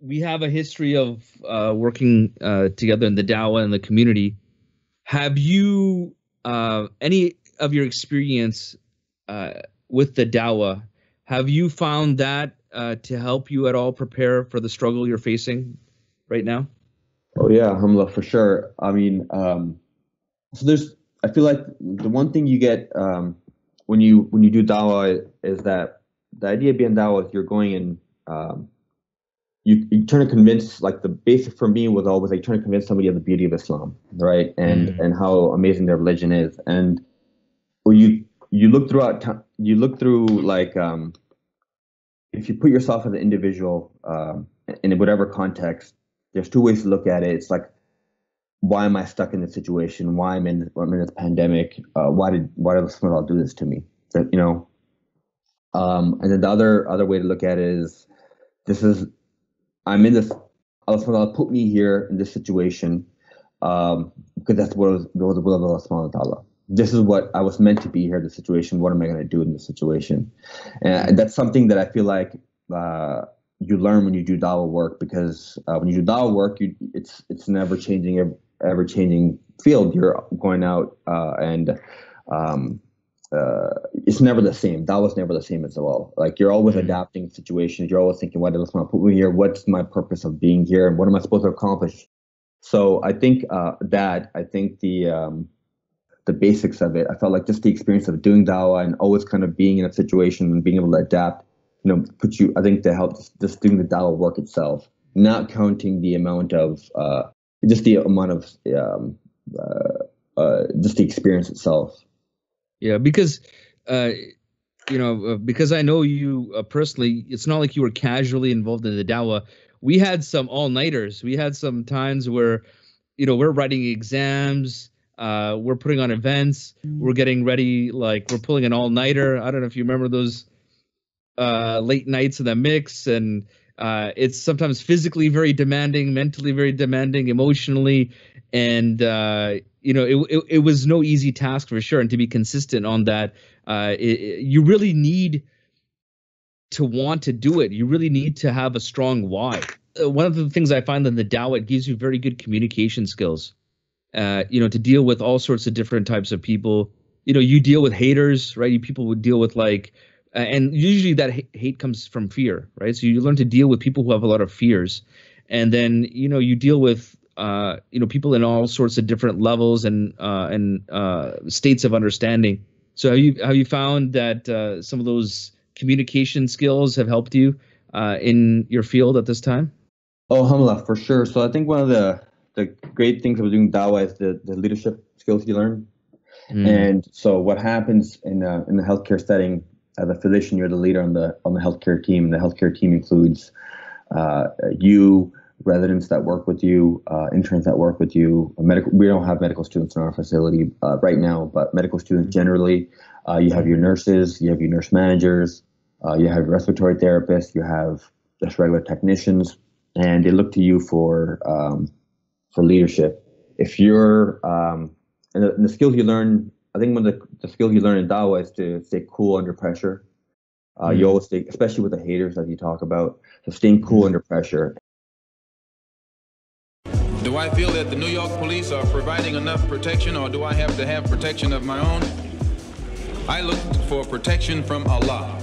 we have a history of working together in the Dawah and the community. Have you any of your experience with the Dawah? Have you found that to help you at all prepare for the struggle you're facing right now? Oh yeah, alhamdulillah, for sure. I mean, I feel like the one thing you get when you do dawah is that the idea behind dawah is you're going and you trying to convince, like, the basic for me was always like trying to convince somebody of the beauty of Islam, right? And how amazing their religion is. And when you look you look through, like, if you put yourself as an individual in whatever context, there's two ways to look at it. It's like, why am I stuck in this situation? Why I'm in this pandemic? Why did Allah do this to me? That, and then the other way to look at it is, I'm in this. Allah put me here in this situation because that's what was the will of Allah subhanahu wa ta'ala. This is what I was meant to be here in this situation. What am I going to do in this situation? And that's something that I feel like you learn when you do dawah work, because when you do dawah work, it's an ever changing field. You're going out and it's never the same. Dawah's never the same as well. Like, you're always adapting situations. You're always thinking, why did Allah put me here? What's my purpose of being here? And what am I supposed to accomplish? So I think the basics of it, I felt like just the experience of doing dawah and always kind of being in a situation and being able to adapt, I think, to help just doing the dawah work itself, not counting the amount of just the experience itself. Yeah, because because I know you personally, it's not like you were casually involved in the dawah. We had some all-nighters. We had some times where, we're writing exams, we're putting on events, we're getting ready, like we're pulling an all-nighter. I don't know if you remember those late nights in the mix, and it's sometimes physically very demanding, mentally very demanding, emotionally, and it was no easy task for sure. And to be consistent on that, you really need to want to do it. You really need to have a strong why. One of the things I find in the dawah, it gives you very good communication skills, to deal with all sorts of different types of people. You deal with haters, right? People would deal with, like, and usually that hate comes from fear, right? So you learn to deal with people who have a lot of fears, and then you deal with people in all sorts of different levels and states of understanding. So have you found that some of those communication skills have helped you in your field at this time? Oh, alhamdulillah, for sure. So I think one of the great things of doing dawah is the leadership skills you learn. And so what happens in the healthcare setting, as a physician, you're the leader on the healthcare team. The healthcare team includes you, residents that work with you, interns that work with you. We don't have medical students in our facility right now, but medical students generally. You have your nurses, you have your nurse managers, you have respiratory therapists, you have just regular technicians, and they look to you for leadership. If you're and the skills you learn, I think one of the skills you learn in dawah is to stay cool under pressure. You always stay, especially with the haters that you talk about, so staying cool under pressure. Do I feel that the New York police are providing enough protection, or do I have to have protection of my own? I look for protection from Allah.